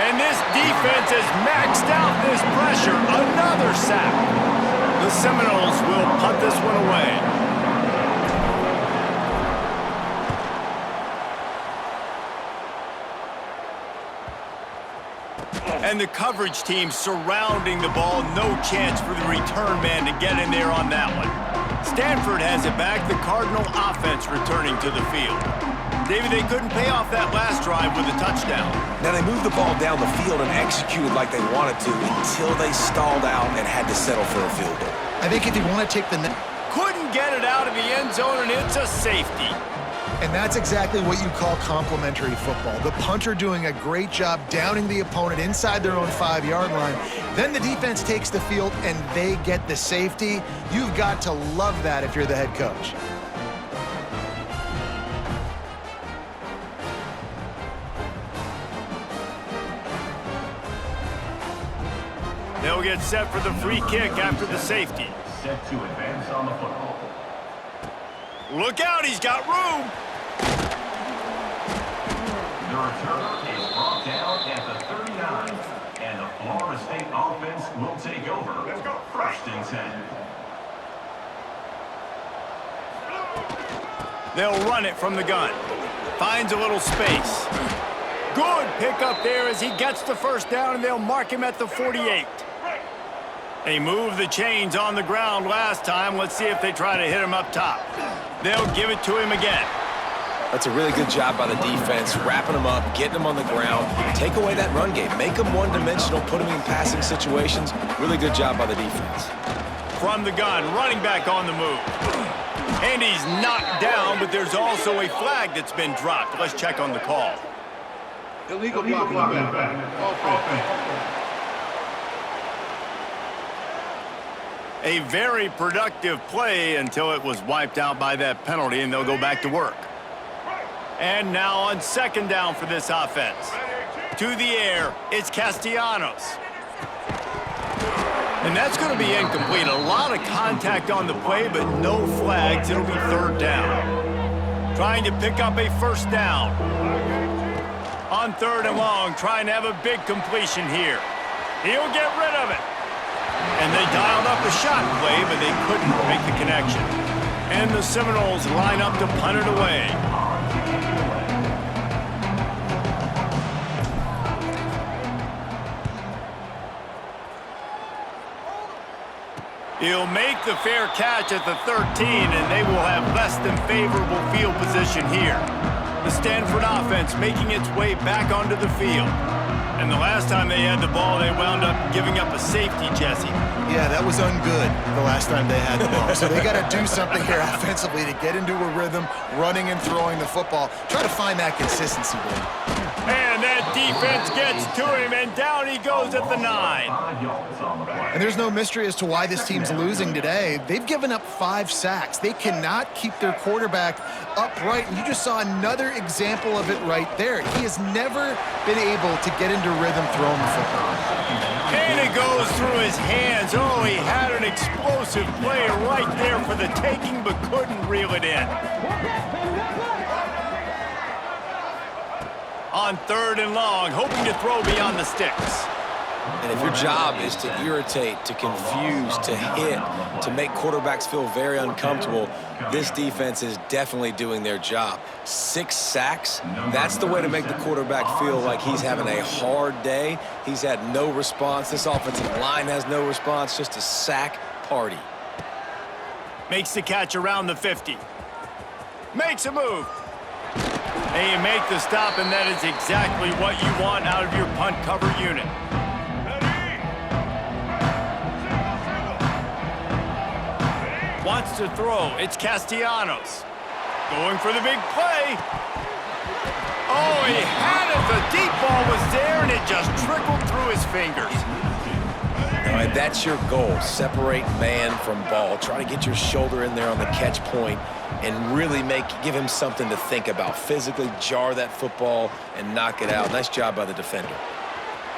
A: And this defense has maxed out this pressure. Another sack. The Seminoles will punt this one away. And the coverage team surrounding the ball. No chance for the return man to get in there on that one. Stanford has it back. The Cardinal offense returning to the field. David, they couldn't pay off that last drive with a touchdown.
B: Now they moved the ball down the field and executed like they wanted to until they stalled out and had to settle for a field goal.
C: I think if you want to take the...
A: Couldn't get it out of the end zone, and it's a safety.
C: And that's exactly what you call complementary football. The punter doing a great job downing the opponent inside their own 5-yard line. Then the defense takes the field and they get the safety. You've got to love that if you're the head coach.
A: They'll get set for the free kick after the safety.
D: Set to advance on the football.
A: Look out, he's got room.
D: The returner is brought down at the 39, and the Florida State offense will take over.
F: Let's go.
D: 1st and 10.
A: They'll run it from the gun. Finds a little space. Good pick up there as he gets the 1st down, and they'll mark him at the 48. They moved the chains on the ground last time. Let's see if they try to hit him up top. They'll give it to him again.
B: That's a really good job by the defense, wrapping them up, getting them on the ground. Take away that run game. Make them one-dimensional, put them in passing situations. Really good job by the defense.
A: From the gun, running back on the move. And he's knocked down, but there's also a flag that's been dropped. Let's check on the call.
F: Illegal blocking back. Offense.
A: A very productive play until it was wiped out by that penalty, and they'll go back to work. And now on 2nd down for this offense. To the air, it's Castellanos. And that's going to be incomplete. A lot of contact on the play, but no flags. It'll be 3rd down. Trying to pick up a 1st down. On 3rd and long, trying to have a big completion here. He'll get rid of it. And they dialed up a shot play, but they couldn't make the connection. And the Seminoles line up to punt it away. He'll make the fair catch at the 13, and they will have less than favorable field position here. The Stanford offense making its way back onto the field. And the last time they had the ball, they wound up giving up a safety, Jesse.
C: Yeah, that was ungood the last time they had the ball. So they got to do something here offensively to get into a rhythm, running and throwing the football. Try to find that consistency, Billy.
A: And that defense gets to him, and down he goes at the 9.
C: And there's no mystery as to why this team's losing today. They've given up 5 sacks. They cannot keep their quarterback upright. And you just saw another example of it right there. He has never been able to get into rhythm throwing the football.
A: And it goes through his hands. Oh, he had an explosive play right there for the taking, but couldn't reel it in. On 3rd and long, hoping to throw beyond the sticks.
B: And if your job is to irritate, to confuse, to hit, to make quarterbacks feel very uncomfortable, this defense is definitely doing their job. 6 sacks, that's the way to make the quarterback feel like he's having a hard day. He's had no response. This offensive line has no response, just a sack party.
A: Makes the catch around the 50. Makes a move. And you make the stop, and that is exactly what you want out of your punt cover unit. Wants to throw. It's Castellanos. Going for the big play. Oh, he had it. The deep ball was there, and it just trickled through his fingers.
B: All right, that's your goal. Separate man from ball. Try to get your shoulder in there on the catch point and really give him something to think about. Physically jar that football and knock it out. Nice job by the defender.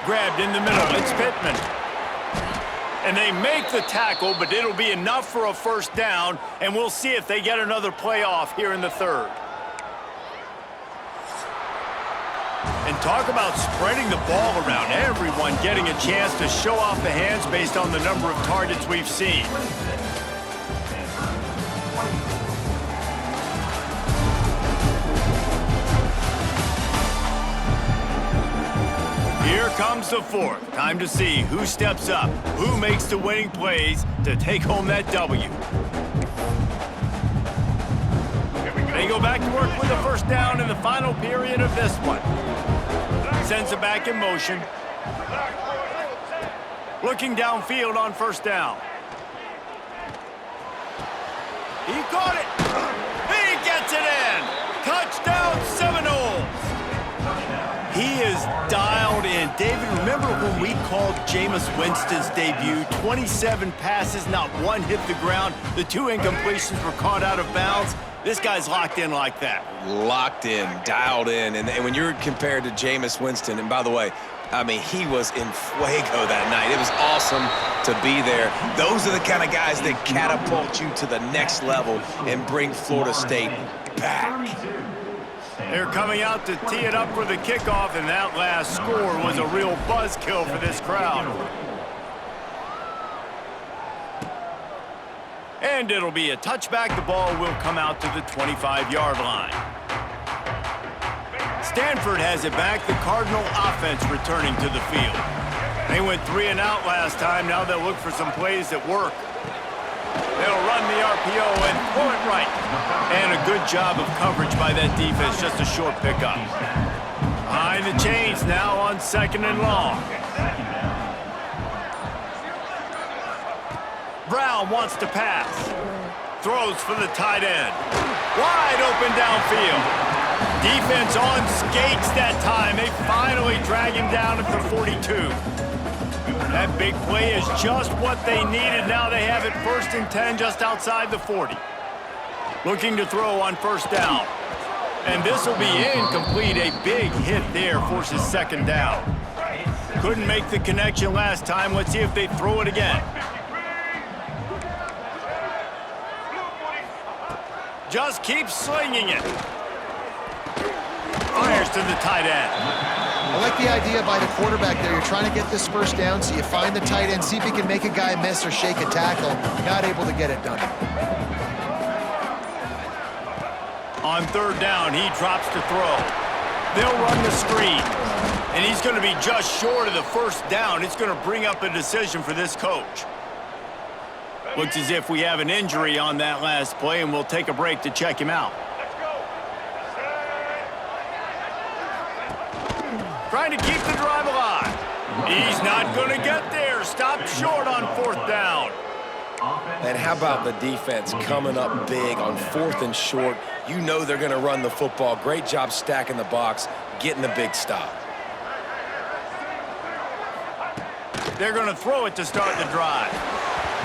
A: Grabbed in the middle. It's Pittman. And they make the tackle, but it'll be enough for a first down, and we'll see if they get another play off here in the 3rd. And talk about spreading the ball around. Everyone getting a chance to show off the hands based on the number of targets we've seen. Here comes the 4th. Time to see who steps up, who makes the winning plays to take home that W. They go back to work with a first down in the final period of this one. Sends it back in motion. Looking downfield on first down. He caught it. He gets it in. Touchdown Seminoles. He is dialed in. David, remember when we called Jameis Winston's debut? 27 passes, not one hit the ground. The 2 incompletions were caught out of bounds. This guy's locked in like that.
B: Locked in, dialed in. And when you're compared to Jameis Winston, and by the way, I mean, he was in fuego that night. It was awesome to be there. Those are the kind of guys that catapult you to the next level and bring Florida State back.
A: They're coming out to tee it up for the kickoff, and that last score was a real buzzkill for this crowd. And it'll be a touchback. The ball will come out to the 25-yard line. Stanford has it back. The Cardinal offense returning to the field. They went 3 and out last time. Now they'll look for some plays that work. They'll run the RPO and throw it right. And a good job of coverage by that defense. Just a short pickup. Behind the chains now on 2nd and long. Brown wants to pass. Throws for the tight end. Wide open downfield. Defense on skates that time. They finally drag him down at the 42. That big play is just what they needed. Now they have it 1st and 10 just outside the 40. Looking to throw on first down. And this will be incomplete. A big hit there forces 2nd down. Couldn't make the connection last time. Let's see if they throw it again. Just keeps slinging it. Fires to the tight end.
C: I like the idea by the quarterback there. You're trying to get this first down, so you find the tight end, see if he can make a guy miss or shake a tackle. Not able to get it done.
A: On 3rd down, he drops to throw. They'll run the screen. And he's going to be just short of the first down. It's going to bring up a decision for this coach. Looks as if we have an injury on that last play, and we'll take a break to check him out. Trying to keep the drive alive. He's not going to get there. Stopped short on 4th down.
B: And how about the defense coming up big on 4th and short? You know they're going to run the football. Great job stacking the box, getting the big stop.
A: They're going to throw it to start the drive.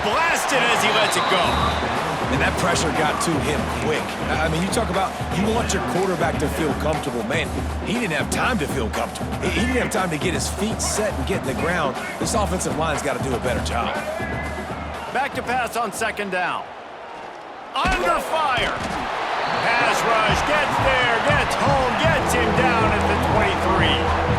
A: Blasted as he lets it go.
B: And that pressure got to him quick. I mean, you talk about you want your quarterback to feel comfortable. Man, he didn't have time to feel comfortable. He didn't have time to get his feet set and get in the ground. This offensive line's got to do a better job.
A: Back to pass on 2nd down. Under fire. Pass rush, gets there, gets home, gets him down at the 23.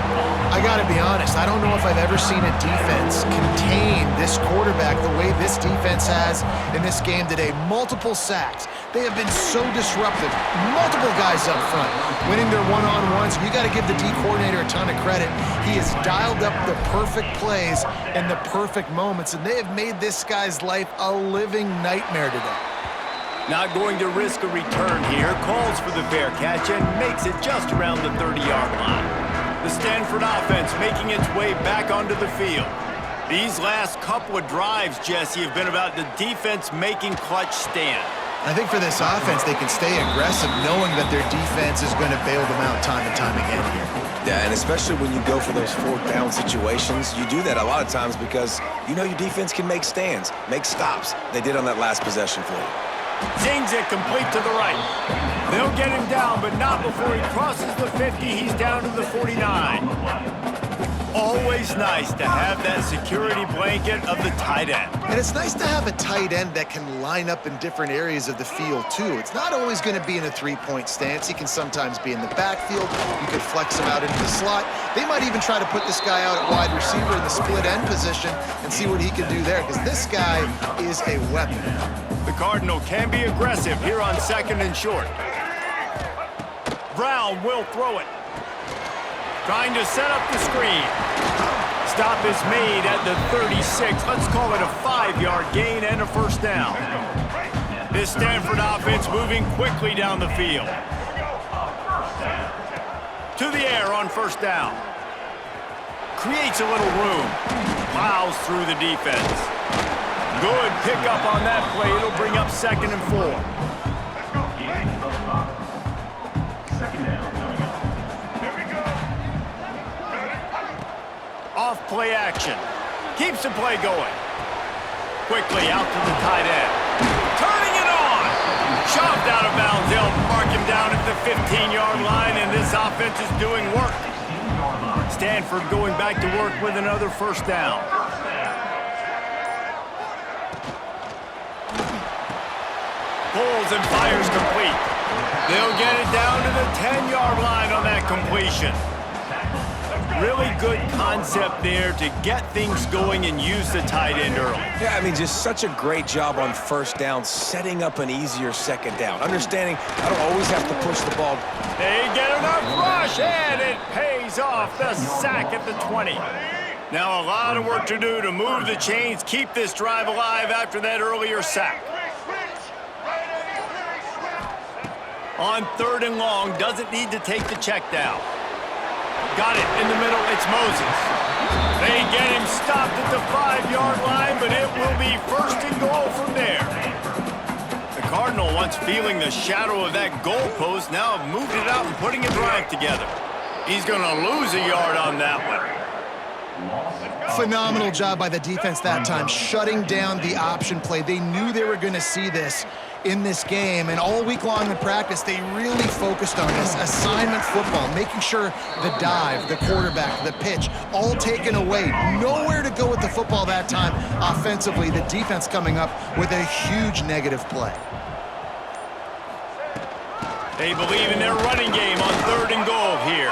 C: I got to be honest, I don't know if I've ever seen a defense contain this quarterback the way this defense has in this game today. Multiple sacks. They have been so disruptive. Multiple guys up front, winning their one-on-ones. You got to give the D coordinator a ton of credit. He has dialed up the perfect plays and the perfect moments, and they have made this guy's life a living nightmare today.
A: Not going to risk a return here. Calls for the fair catch and makes it just around the 30-yard line. The Stanford offense making its way back onto the field. These last couple of drives, Jesse, have been about the defense making clutch stand.
C: I think for this offense, they can stay aggressive knowing that their defense is going to bail them out time and time again here.
B: Yeah, and especially when you go for those 4th down situations, you do that a lot of times because you know your defense can make stands, make stops. They did on that last possession for you.
A: Zings it complete to the right. They'll get him down, but not before he crosses the 50. He's down to the 49. Always nice to have that security blanket of the tight end.
C: And it's nice to have a tight end that can line up in different areas of the field, too. It's not always going to be in a 3-point stance. He can sometimes be in the backfield. You could flex him out into the slot. They might even try to put this guy out at wide receiver in the split end position and see what he can do there, because this guy is a weapon.
A: The Cardinal can be aggressive here on 2nd and short. Brown will throw it. Trying to set up the screen. Stop is made at the 36. Let's call it a 5-yard gain and a 1st down. This Stanford offense moving quickly down the field. To the air on 1st down. Creates a little room. Plows through the defense. Good pickup on that play. It'll bring up 2nd and 4. Off play action. Keeps the play going. Quickly out to the tight end. Turning it on. Shoved out of bounds. They'll mark him down at the 15-yard line, and this offense is doing work. Stanford going back to work with another 1st down. Pulls and fires complete. They'll get it down to the 10-yard line on that completion. Really good concept there to get things going and use the tight end early.
B: Yeah, I mean, just such a great job on 1st down, setting up an easier 2nd down. Understanding I don't always have to push the ball.
A: They get enough rush, and it pays off. The sack at the 20. Now a lot of work to do to move the chains, keep this drive alive after that earlier sack. On 3rd and long, doesn't need to take the check down. Got it in the middle, it's Moses. They get him stopped at the 5-yard line, but it will be 1st and goal from there. The Cardinal, once feeling the shadow of that goalpost, now have moved it out and putting a drive together. He's going to lose a yard on that one.
C: Phenomenal job by the defense that time, shutting down the option play. They knew they were going to see this in this game, and all week long in practice, they really focused on this assignment football, making sure the dive, the quarterback, the pitch, all taken away. Nowhere to go with the football that time offensively. The defense coming up with a huge negative play.
A: They believe in their running game on 3rd and goal here.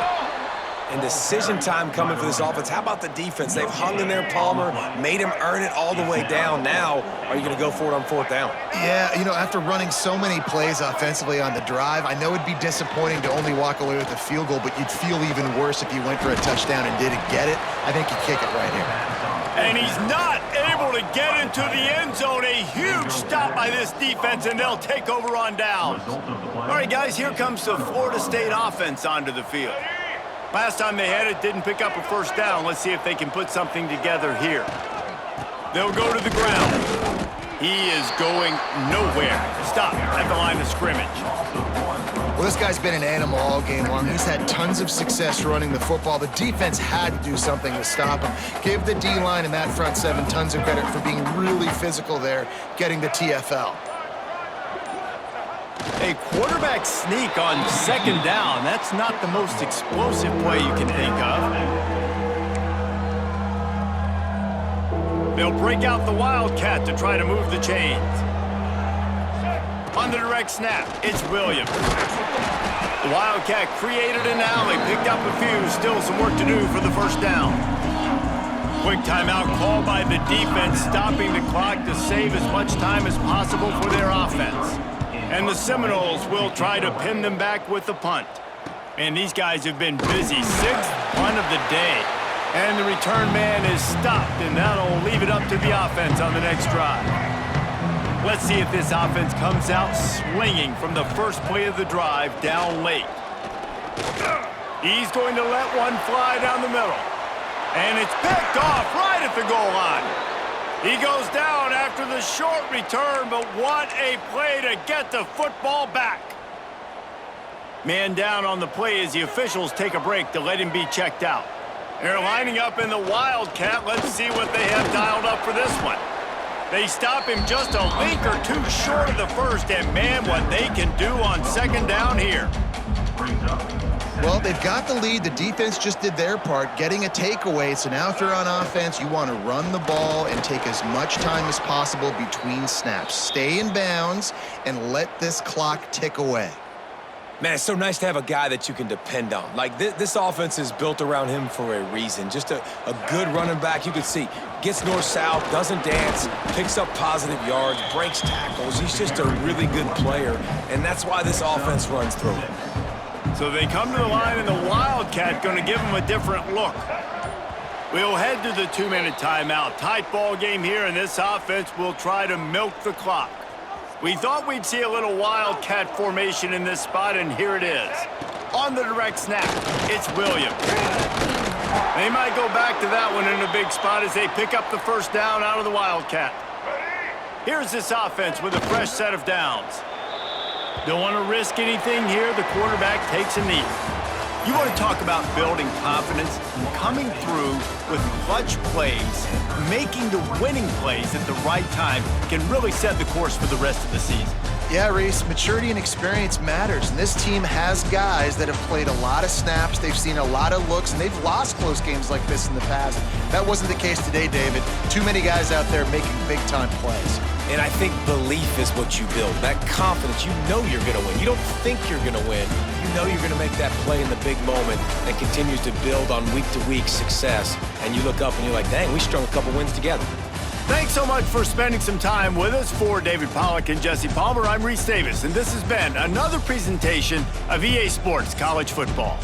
B: And decision time coming for this offense. How about the defense? They've hung in there, Palmer, made him earn it all the way down. Now, are you going to go for it on 4th down?
C: Yeah, you know, after running so many plays offensively on the drive, I know it'd be disappointing to only walk away with a field goal, but you'd feel even worse if you went for a touchdown and didn't get it. I think you kick it right here.
A: And he's not able to get into the end zone. A huge stop by this defense, and they'll take over on downs. All right, guys, here comes the Florida State offense onto the field. Last time they had it, didn't pick up a first down. Let's see if they can put something together here. They'll go to the ground. He is going nowhere. Stop at the line of scrimmage.
C: Well, this guy's been an animal all game long. He's had tons of success running the football. The defense had to do something to stop him. Give the D-line and that front seven tons of credit for being really physical there, getting the TFL.
A: A quarterback sneak on second down. That's not the most explosive play you can think of. They'll break out the Wildcat to try to move the chains. On the direct snap, it's Williams. The Wildcat created an alley, picked up a few, still some work to do for the first down. Quick timeout called by the defense, stopping the clock to save as much time as possible for their offense. And the Seminoles will try to pin them back with the punt. And these guys have been busy. Sixth punt of the day. And the return man is stopped, and that'll leave it up to the offense on the next drive. Let's see if this offense comes out swinging from the first play of the drive down late. He's going to let one fly down the middle. And it's picked off right at the goal line. He goes down after the short return, but what a play to get the football back. Man down on the play as the officials take a break to let him be checked out. They're lining up in the Wildcat. Let's see what they have dialed up for this one. They stop him just a link or two short of the first, and man, what they can do on second down here.
C: Well, they've got the lead. The defense just did their part, getting a takeaway. So now if you're on offense, you want to run the ball and take as much time as possible between snaps. Stay in bounds and let this clock tick away.
B: Man, it's so nice to have a guy that you can depend on. Like, this offense is built around him for a reason. Just a good running back. You can see, gets north-south, doesn't dance, picks up positive yards, breaks tackles. He's just a really good player, and that's why this offense runs through him.
A: So they come to the line, and the Wildcat going to give them a different look. We'll head to the 2-minute timeout. Tight ball game here, and this offense will try to milk the clock. We thought we'd see a little Wildcat formation in this spot, and here it is. On the direct snap, it's Williams. They might go back to that one in a big spot as they pick up the first down out of the Wildcat. Here's this offense with a fresh set of downs. Don't want to risk anything here. The quarterback takes a knee. You want to talk about building confidence, coming through with clutch plays, making the winning plays at the right time can really set the course for the rest of the season.
C: Yeah, Reese, maturity and experience matters, and this team has guys that have played a lot of snaps, they've seen a lot of looks, and they've lost close games like this in the past. That wasn't the case today, David. Too many guys out there making big-time plays.
B: And I think belief is what you build, that confidence. You know you're going to win. You don't think you're going to win. You know you're going to make that play in the big moment that continues to build on week-to-week success. And you look up and you're like, dang, we strung a couple wins together.
A: Thanks so much for spending some time with us. For David Pollack and Jesse Palmer, I'm Reese Davis, and this has been another presentation of EA Sports College Football.